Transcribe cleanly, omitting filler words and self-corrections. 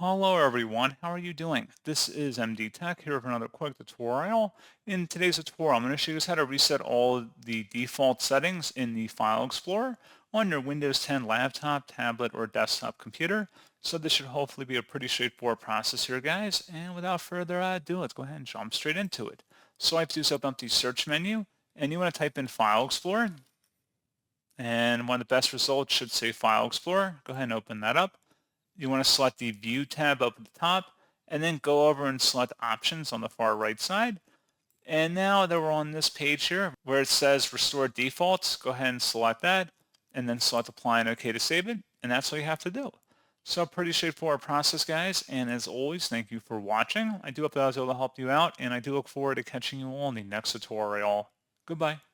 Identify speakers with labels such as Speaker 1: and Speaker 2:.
Speaker 1: Hello everyone, how are you doing? This is MD Tech here with another quick tutorial. In today's tutorial, I'm going to show you how to reset all the default settings in the File Explorer on your Windows 10 laptop, tablet, or desktop computer. So this should hopefully be a pretty straightforward process here, guys. And without further ado, let's go ahead and jump straight into it. So all I have to do is open up the search menu, and you want to type in File Explorer. And one of the best results should say File Explorer. Go ahead and open that up. You want to select the View tab up at the top, and then go over and select Options on the far right side. And now that we're on this page here, where it says Restore Defaults, go ahead and select that, and then select Apply and OK to save it, and that's all you have to do. So pretty straightforward process, guys, and as always, thank you for watching. I do hope that I was able to help you out, and I do look forward to catching you all in the next tutorial. Goodbye.